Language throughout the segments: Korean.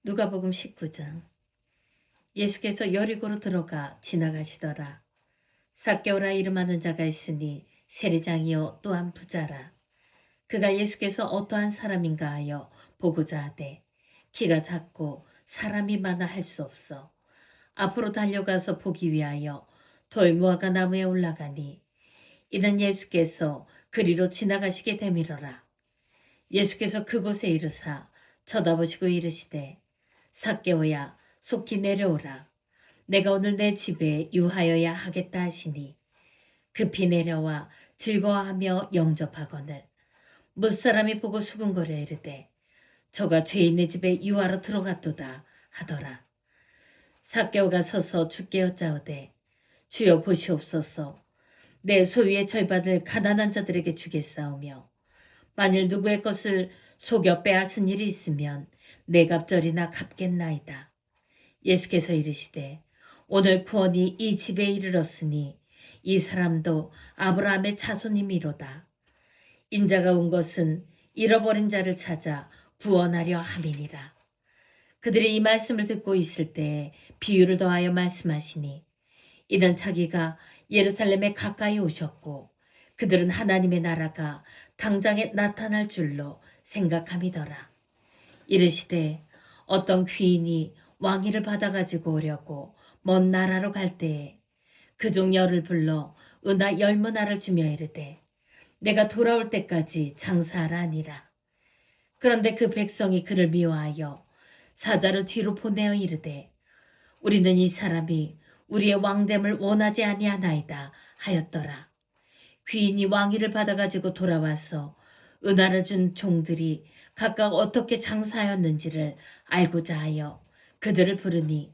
누가복음 19장. 예수께서 여리고로 들어가 지나가시더라. 삭개오라 이름하는 자가 있으니 세리장이요 또한 부자라. 그가 예수께서 어떠한 사람인가 하여 보고자 하되 키가 작고 사람이 많아 할 수 없어 앞으로 달려가서 보기 위하여 돌무화과 나무에 올라가니 이는 예수께서 그리로 지나가시게 되밀어라. 예수께서 그곳에 이르사 쳐다보시고 이르시되 삭개오야 속히 내려오라. 내가 오늘 내 집에 유하여야 하겠다 하시니 급히 내려와 즐거워하며 영접하거늘 무사람이 보고 수군거려 이르되 저가 죄인의 집에 유하러 들어갔도다 하더라. 삭개오가 서서 주께 여짜오되 주여 보시옵소서. 내 소유의 절반을 가난한 자들에게 주겠사오며 만일 누구의 것을 속여 빼앗은 일이 있으면 내 갑절이나 갚겠나이다. 예수께서 이르시되 오늘 구원이 이 집에 이르렀으니 이 사람도 아브라함의 자손이미로다. 인자가 온 것은 잃어버린 자를 찾아 구원하려 함이니라. 그들이 이 말씀을 듣고 있을 때 비유를 더하여 말씀하시니 이는 자기가 예루살렘에 가까이 오셨고 그들은 하나님의 나라가 당장에 나타날 줄로 생각함이더라. 이르시되 어떤 귀인이 왕위를 받아가지고 오려고 먼 나라로 갈 때에 그중 열을 불러 은하 10문화를 주며 이르되 내가 돌아올 때까지 장사하라 하니라. 그런데 그 백성이 그를 미워하여 사자를 뒤로 보내어 이르되 우리는 이 사람이 우리의 왕됨을 원하지 아니하나이다 하였더라. 귀인이 왕위를 받아가지고 돌아와서 은하를 준 종들이 각각 어떻게 장사하였는지를 알고자 하여 그들을 부르니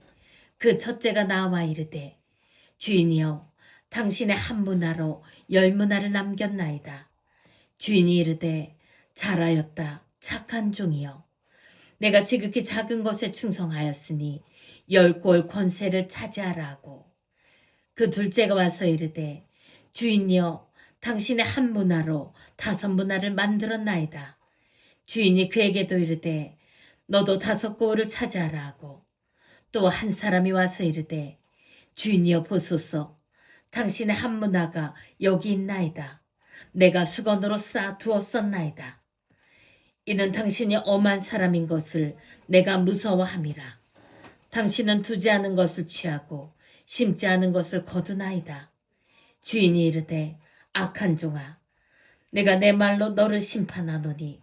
그 첫째가 나와 이르되 주인이여 당신의 한 문화로 10문화를 남겼나이다. 주인이 이르되 잘하였다 착한 종이여 내가 지극히 작은 것에 충성하였으니 10골 권세를 차지하라 하고 그 둘째가 와서 이르되 주인이여 당신의 한 문화로 5문화를 만들었나이다. 주인이 그에게도 이르되 너도 5골을 차지하라 하고 또 한 사람이 와서 이르되 주인이여 보소서 당신의 한 문화가 여기 있나이다. 내가 수건으로 쌓아 두었었나이다. 이는 당신이 엄한 사람인 것을 내가 무서워함이라. 당신은 두지 않은 것을 취하고 심지 않은 것을 거두나이다. 주인이 이르되 악한 종아 내가 내 말로 너를 심판하노니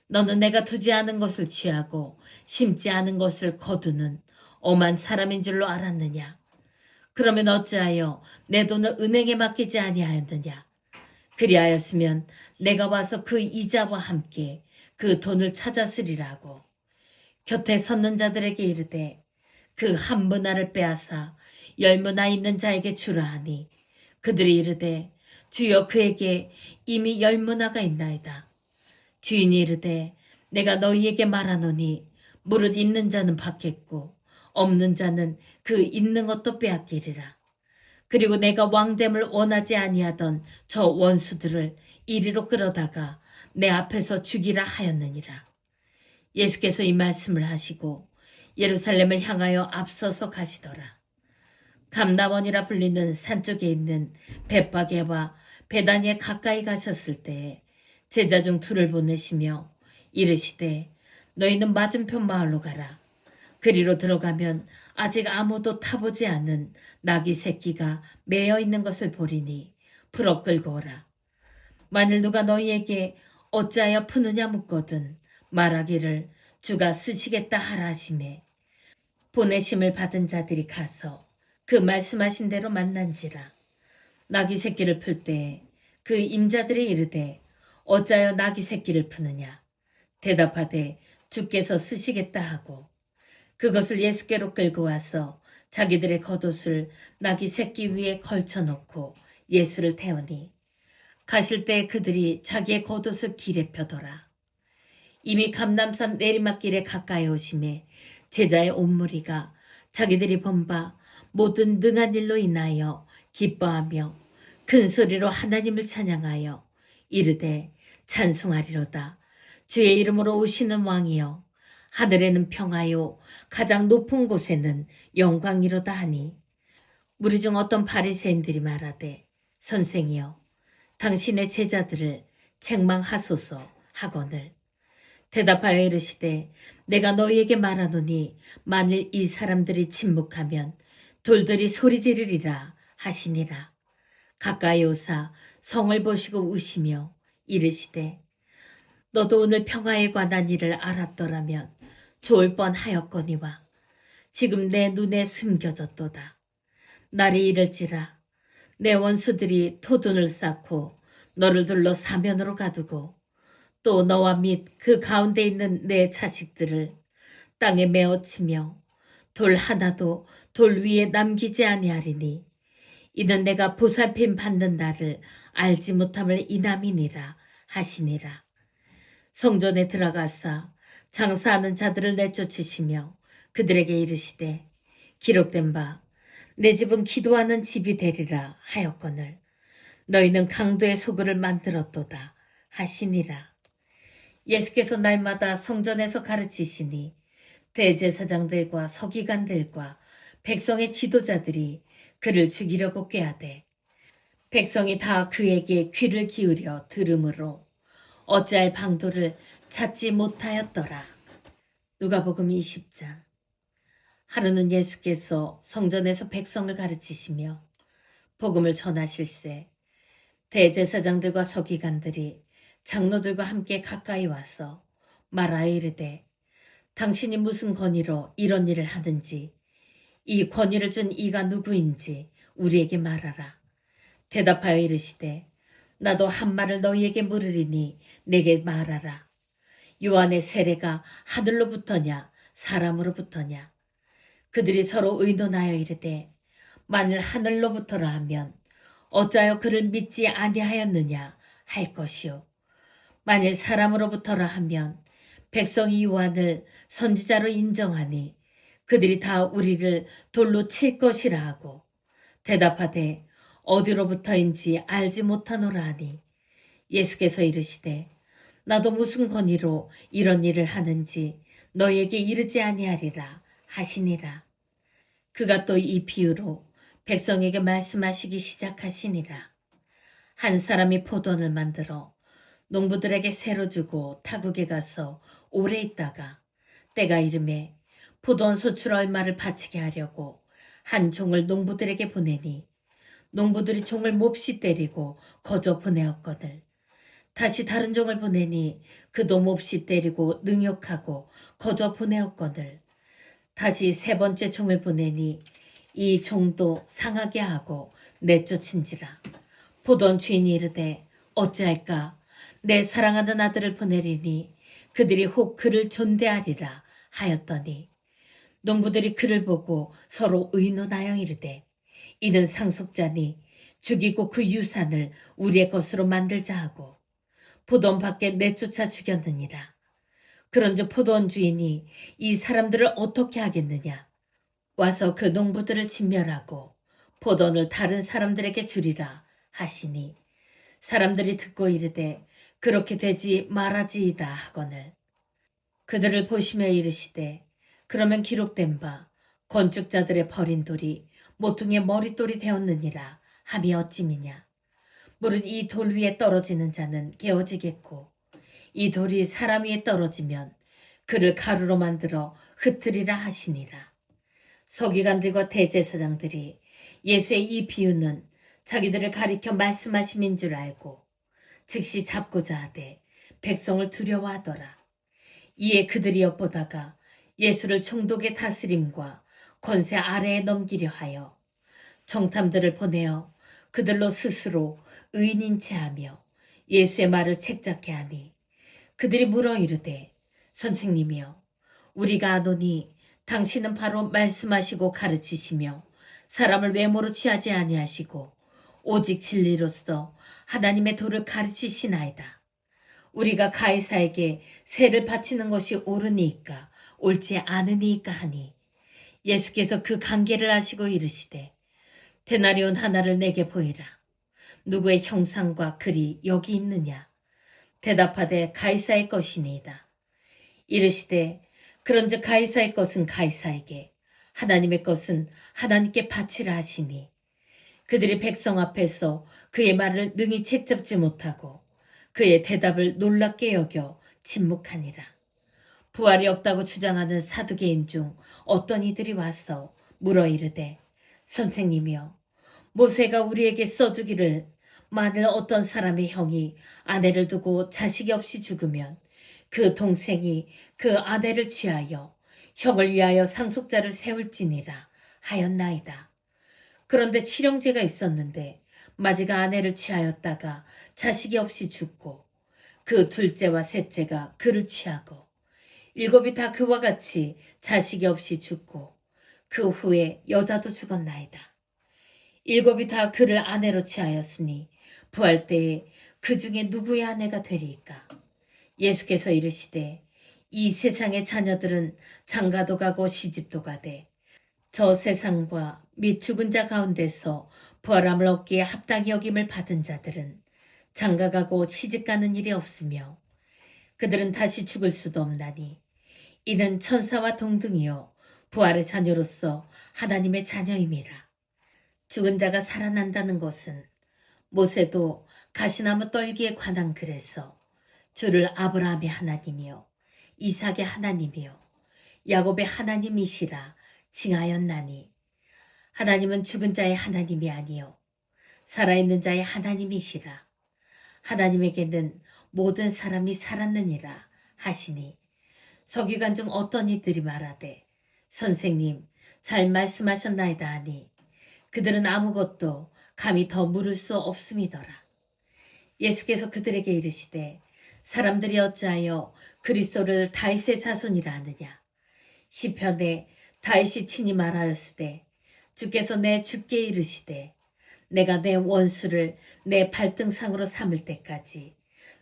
너는 내가 두지 않은 것을 취하고 심지 않은 것을 거두는 엄한 사람인 줄로 알았느냐. 그러면 어찌하여 내 돈을 은행에 맡기지 아니하였느냐. 그리하였으면 내가 와서 그 이자와 함께 그 돈을 찾았으리라고. 곁에 섰는 자들에게 이르되 그 한 문화를 빼앗아 10문화 있는 자에게 주라 하니 그들이 이르되 주여 그에게 이미 10문화가 있나이다. 주인이 이르되 내가 너희에게 말하노니 무릇 있는 자는 받겠고 없는 자는 그 있는 것도 빼앗기리라. 그리고 내가 왕됨을 원하지 아니하던 저 원수들을 이리로 끌어다가 내 앞에서 죽이라 하였느니라. 예수께서 이 말씀을 하시고 예루살렘을 향하여 앞서서 가시더라. 감람원이라 불리는 산 쪽에 있는 벳바게와 베다니에 가까이 가셨을 때에 제자 중 둘을 보내시며 이르시되 너희는 맞은편 마을로 가라. 그리로 들어가면 아직 아무도 타보지 않은 나귀 새끼가 매여 있는 것을 보리니 풀어 끌고 오라. 만일 누가 너희에게 어찌하여 푸느냐 묻거든 말하기를 주가 쓰시겠다 하라 하시매 보내심을 받은 자들이 가서 그 말씀하신 대로 만난지라. 나귀 새끼를 풀 때에 그 임자들이 이르되 어찌하여 나귀 새끼를 푸느냐. 대답하되 주께서 쓰시겠다 하고 그것을 예수께로 끌고 와서 자기들의 겉옷을 나귀 새끼 위에 걸쳐놓고 예수를 태우니 가실 때 그들이 자기의 겉옷을 길에 펴더라. 이미 감람산 내리막길에 가까이 오심에 제자의 온 무리가 자기들이 본 바 모든 능한 일로 인하여 기뻐하며 큰 소리로 하나님을 찬양하여 이르되 찬송하리로다. 주의 이름으로 오시는 왕이여 하늘에는 평화요 가장 높은 곳에는 영광이로다 하니 무리 중 어떤 바리새인들이 말하되 선생이여 당신의 제자들을 책망하소서 하거늘 대답하여 이르시되 내가 너희에게 말하노니 만일 이 사람들이 침묵하면 돌들이 소리 지르리라 하시니라. 가까이 오사 성을 보시고 우시며 이르시되 너도 오늘 평화에 관한 일을 알았더라면 좋을 뻔하였거니와 지금 내 눈에 숨겨졌도다. 날이 이를지라 내 원수들이 토둔을 쌓고 너를 둘러 사면으로 가두고 또 너와 및 그 가운데 있는 내 자식들을 땅에 메어치며 돌 하나도 돌 위에 남기지 아니하리니 이는 내가 보살핌 받는 날을 알지 못함을 이남이니라 하시니라. 성전에 들어가사 장사하는 자들을 내쫓으시며 그들에게 이르시되 기록된 바 내 집은 기도하는 집이 되리라 하였거늘 너희는 강도의 소굴을 만들었도다 하시니라. 예수께서 날마다 성전에서 가르치시니 대제사장들과 서기관들과 백성의 지도자들이 그를 죽이려고 꾀하되 백성이 다 그에게 귀를 기울여 들으므로 어찌할 방도를 찾지 못하였더라. 누가복음 20장. 하루는 예수께서 성전에서 백성을 가르치시며 복음을 전하실세 대제사장들과 서기관들이 장로들과 함께 가까이 와서 말하여 이르되 당신이 무슨 권위로 이런 일을 하든지 이 권위를 준 이가 누구인지 우리에게 말하라. 대답하여 이르시되 나도 한 말을 너희에게 물으리니 내게 말하라. 요한의 세례가 하늘로부터냐 사람으로부터냐. 그들이 서로 의논하여 이르되 만일 하늘로부터라 하면 어찌하여 그를 믿지 아니하였느냐 할 것이요 만일 사람으로부터라 하면 백성이 요한을 선지자로 인정하니 그들이 다 우리를 돌로 칠 것이라 하고 대답하되 어디로부터인지 알지 못하노라 하니 예수께서 이르시되 나도 무슨 권위로 이런 일을 하는지 너희에게 이르지 아니하리라 하시니라. 그가 또 이 비유로 백성에게 말씀하시기 시작하시니라. 한 사람이 포도원을 만들어 농부들에게 새로 주고 타국에 가서 오래 있다가 때가 이름에 포도원 소출 얼마를 바치게 하려고 한 종을 농부들에게 보내니 농부들이 종을 몹시 때리고 거저 보내었거늘 다시 다른 종을 보내니 그도 몹시 때리고 능욕하고 거저 보내었거늘 다시 세 번째 종을 보내니 이 종도 상하게 하고 내쫓은지라. 포도원 주인이 이르되 어찌할까 내 사랑하는 아들을 보내리니 그들이 혹 그를 존대하리라 하였더니 농부들이 그를 보고 서로 의논하여 이르되 이는 상속자니 죽이고 그 유산을 우리의 것으로 만들자 하고 포도원 밖에 내쫓아 죽였느니라. 그런즉 포도원 주인이 이 사람들을 어떻게 하겠느냐. 와서 그 농부들을 진멸하고 포도원을 다른 사람들에게 주리라 하시니 사람들이 듣고 이르되 그렇게 되지 말아지이다 하거늘 그들을 보시며 이르시되 그러면 기록된 바 건축자들의 버린 돌이 모퉁이의 머릿돌이 되었느니라 함이 어찌미냐. 물은 이 돌 위에 떨어지는 자는 깨어지겠고 이 돌이 사람 위에 떨어지면 그를 가루로 만들어 흩으리라 하시니라. 서기관들과 대제사장들이 예수의 이 비유는 자기들을 가리켜 말씀하심인 줄 알고 즉시 잡고자 하되 백성을 두려워하더라. 이에 그들이 엿보다가 예수를 총독의 다스림과 권세 아래에 넘기려 하여 정탐들을 보내어 그들로 스스로 의인인 체하며 예수의 말을 책잡게 하니 그들이 물어 이르되 선생님이여 우리가 아노니 당신은 바로 말씀하시고 가르치시며 사람을 외모로 취하지 아니하시고 오직 진리로서 하나님의 도를 가르치시나이다. 우리가 가이사에게 세를 바치는 것이 옳으니까 옳지 않으니까 하니 예수께서 그 관계를 아시고 이르시되 데나리온 하나를 내게 보이라. 누구의 형상과 글이 여기 있느냐. 대답하되 가이사의 것이니이다. 이르시되 그런즉 가이사의 것은 가이사에게, 하나님의 것은 하나님께 바치라 하시니, 그들이 백성 앞에서 그의 말을 능히 채잡지 못하고 그의 대답을 놀랍게 여겨 침묵하니라. 부활이 없다고 주장하는 사두개인 중 어떤 이들이 와서 물어 이르되, 선생님이여, 모세가 우리에게 써주기를 만일 어떤 사람의 형이 아내를 두고 자식이 없이 죽으면 그 동생이 그 아내를 취하여 형을 위하여 상속자를 세울지니라 하였나이다. 그런데 칠형제가 있었는데 마지가 아내를 취하였다가 자식이 없이 죽고 그 둘째와 셋째가 그를 취하고 일곱이 다 그와 같이 자식이 없이 죽고 그 후에 여자도 죽었나이다. 일곱이 다 그를 아내로 취하였으니 부활 때에 그 중에 누구의 아내가 되리이까? 예수께서 이르시되 이 세상의 자녀들은 장가도 가고 시집도 가되 저 세상과 및 죽은 자 가운데서 부활함을 얻기에 합당히 여김을 받은 자들은 장가가고 시집가는 일이 없으며 그들은 다시 죽을 수도 없나니 이는 천사와 동등이요 부활의 자녀로서 하나님의 자녀임이라. 죽은 자가 살아난다는 것은 모세도 가시나무 떨기에 관한 글에서 주를 아브라함의 하나님이요 이삭의 하나님이요 야곱의 하나님이시라 칭하였나니, 하나님은 죽은 자의 하나님이 아니요 살아있는 자의 하나님이시라. 하나님에게는 모든 사람이 살았느니라 하시니, 서기관 중 어떤 이들이 말하되 선생님 잘 말씀하셨나이다 하니 그들은 아무것도 감히 더 물을 수 없음이더라. 예수께서 그들에게 이르시되 사람들이 어찌하여 그리스도를 다윗의 자손이라 하느냐? 시편에 다윗이 친히 말하였으되 주께서 내 주께 이르시되 내가 내 원수를 내 발등상으로 삼을 때까지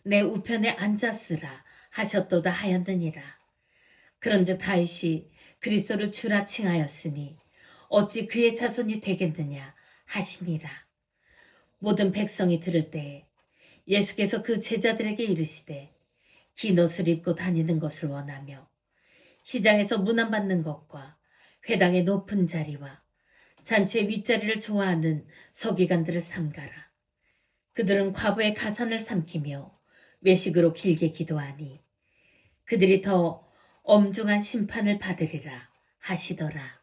내 우편에 앉았으라 하셨도다 하였느니라. 그런즉 다윗이 그리스도를 주라 칭하였으니 어찌 그의 자손이 되겠느냐 하시니라. 모든 백성이 들을 때에 예수께서 그 제자들에게 이르시되 긴 옷을 입고 다니는 것을 원하며 시장에서 문안받는 것과 회당의 높은 자리와 잔치의 윗자리를 좋아하는 서기관들을 삼가라. 그들은 과부의 가산을 삼키며 외식으로 길게 기도하니 그들이 더 엄중한 심판을 받으리라 하시더라.